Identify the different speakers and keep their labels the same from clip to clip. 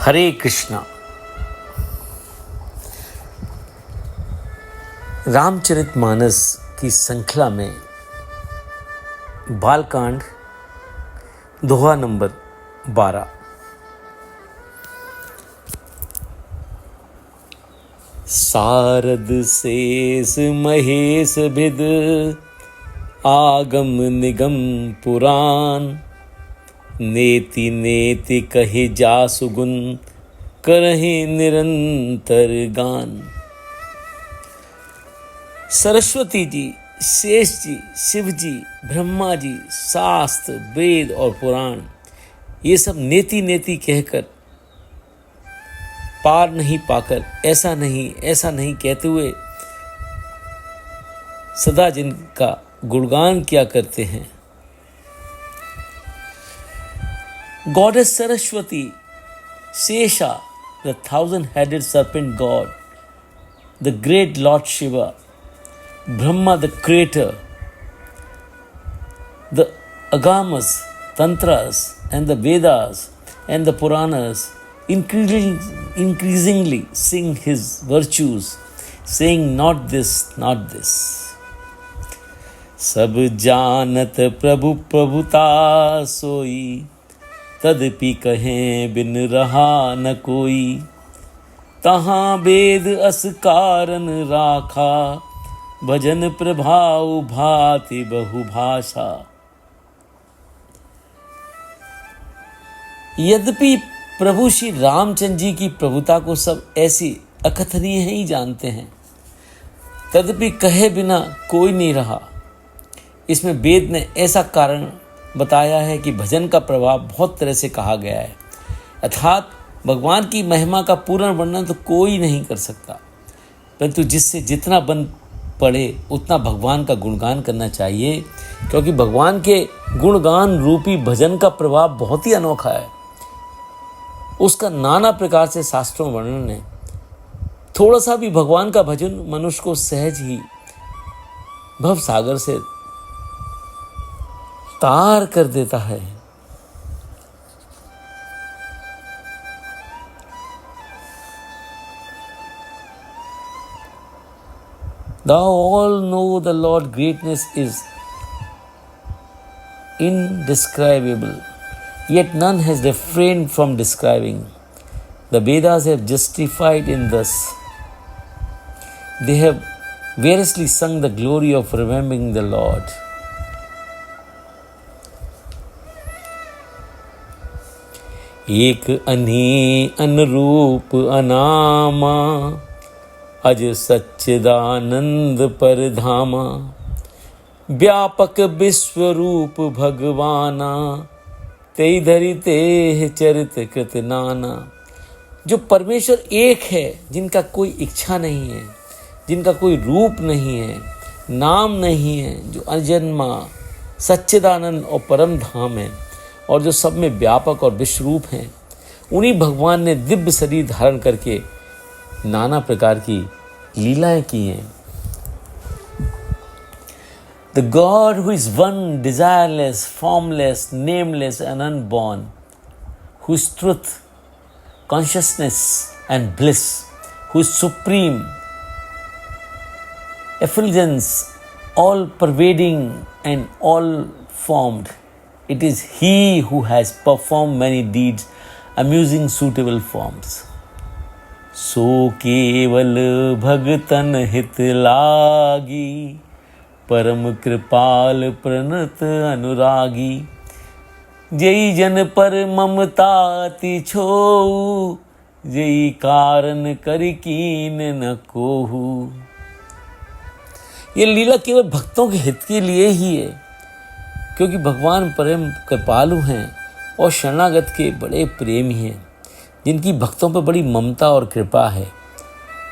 Speaker 1: हरे कृष्णा। रामचरितमानस की श्रृंखला में बालकांड दोहा नंबर 12। सारद शेष महेश भिद आगम निगम पुराण नेति नेति कहि जासु गुण करहि निरंतर गान। सरस्वती जी, शेष जी, शिव जी, ब्रह्मा जी, शास्त्र, वेद और पुराण ये सब नेति नेति कहकर पार नहीं पाकर ऐसा नहीं कहते हुए सदा जिनका गुणगान किया करते हैं। Goddess Saraswati, Shesha, the thousand-headed serpent god, the great Lord Shiva, Brahma the creator, the Agamas, Tantras and the Vedas and the Puranas increasingly sing his virtues, saying not this, not this. सब जानत प्रभु प्रभुता सोई तदपि कहें बिन रहा न कोई तहाँ वेद अस कारण राखा भजन प्रभाव भाति बहुभाषा। यद्यपि प्रभु श्री रामचंद्र जी की प्रभुता को सब ऐसी अकथनीय ही जानते हैं, तदपि कहे बिना कोई नहीं रहा। इसमें वेद ने ऐसा कारण बताया है कि भजन का प्रभाव बहुत तरह से कहा गया है, अर्थात भगवान की महिमा का पूर्ण वर्णन तो कोई नहीं कर सकता, परंतु जिससे जितना बन पड़े उतना भगवान का गुणगान करना चाहिए, क्योंकि भगवान के गुणगान रूपी भजन का प्रभाव बहुत ही अनोखा है। उसका नाना प्रकार से शास्त्रों में वर्णन है। थोड़ा सा भी भगवान का भजन मनुष्य को सहज ही भव सागर से तार कर देता है। Thou all know the Lord greatness is indescribable, yet none has refrained from describing. The Vedas have justified in this. They have variously sung the glory of remembering the Lord. एक अनी अनुरूप अनामा अज सच्चिदानंद परधामा व्यापक विश्वरूप भगवाना तेई धरि तेह चरित कृत नाना। जो परमेश्वर एक है, जिनका कोई इच्छा नहीं है, जिनका कोई रूप नहीं है, नाम नहीं है, जो अजन्मा सच्चिदानंद और परम धाम है और जो सब में व्यापक और विश्वरूप हैं, उन्हीं भगवान ने दिव्य शरीर धारण करके नाना प्रकार की लीलाएं की हैं। The God who is one, desireless, formless, nameless and unborn, who is truth, consciousness and bliss, who is supreme, effulgence, all pervading and all formed. It is He who has performed many deeds, amusing suitable forms. सो केवल भगतन हित लागी, परम कृपाल प्रणत अनुरागी। जई जन पर ममता अति छोऊ, जई कारण कर कीन न कोहू। ये लीला केवल भक्तों के हित के लिए ही है, क्योंकि भगवान परम कृपालु हैं और शरणागत के बड़े प्रेमी हैं, जिनकी भक्तों पर बड़ी ममता और कृपा है।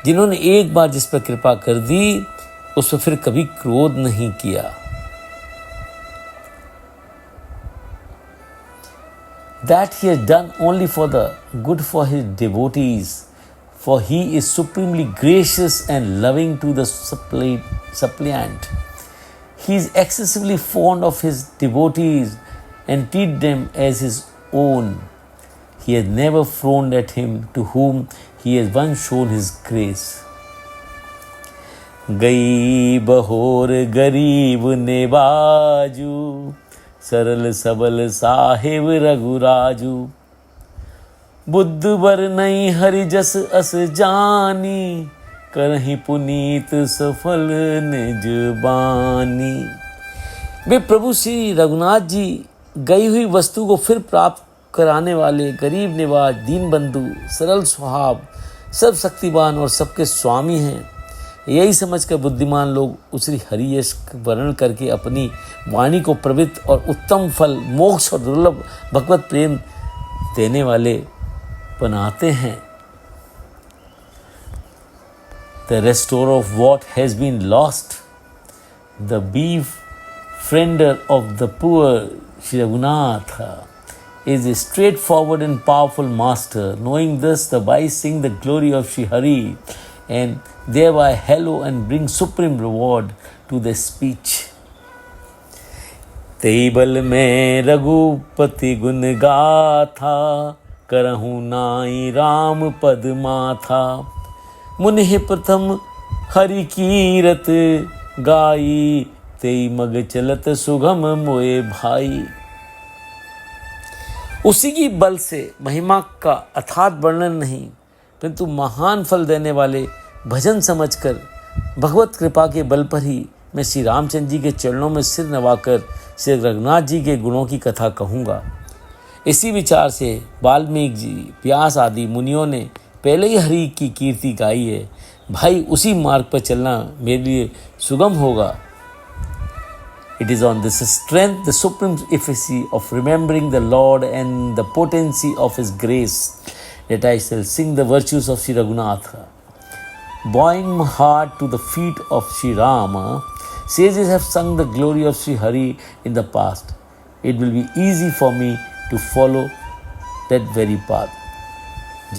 Speaker 1: जिन्होंने एक बार जिस पर कृपा कर दी, उस पर फिर कभी क्रोध नहीं किया। That he has done only for the good for his devotees, for he is supremely gracious and loving to the suppliant. He is excessively fond of his devotees and treats them as his own. he has never frowned at him to whom he has once shown his grace. गई बहोर गरीब नेबाजू, सरल सबल साहिब रघुराजू, बुद्ध बर नहीं हरि जस अस जानी, करहि पुनीत सफल निज बानी। वे प्रभु श्री रघुनाथ जी गई हुई वस्तु को फिर प्राप्त कराने वाले गरीब निवाज, दीन बंधु, सरल स्वभाव, सब शक्तिवान और सबके स्वामी हैं। यही समझकर बुद्धिमान लोग उसी हरि यश वर्णन करके अपनी वाणी को पवित्र और उत्तम फल, मोक्ष और दुर्लभ भगवत प्रेम देने वाले बनाते हैं। The restorer of what has been lost, the befriender of the poor, Shri Raghunatha, is a straightforward and powerful master. Knowing this, the wise sing the glory of Shri Hari and thereby hallow and bring supreme reward to their speech. Table में रघुपति गुण गाथा, करहूँ नाई राम पद माथा, मुनि प्रथम हरि कीरत गाई, तेई मग चलत सुगम मोए भाई। उसी की बल से महिमा का अथात वर्णन नहीं, परंतु महान फल देने वाले भजन समझकर भगवत कृपा के बल पर ही मैं श्री रामचंद्र जी के चरणों में सिर नवाकर श्री रघुनाथ जी के गुणों की कथा कहूँगा। इसी विचार से वाल्मीकि जी, व्यास आदि मुनियों ने पहले ही हरि की कीर्ति गाई है। भाई उसी मार्ग पर चलना मेरे लिए सुगम होगा। It is on this strength, the supreme efficacy of remembering the Lord and the potency of His grace, that I shall sing the virtues of Sri Raghunatha. Bowing my heart to the feet of Sri Rama, sages have sung the glory of Sri Hari in the past. It will be easy for me to follow that very path.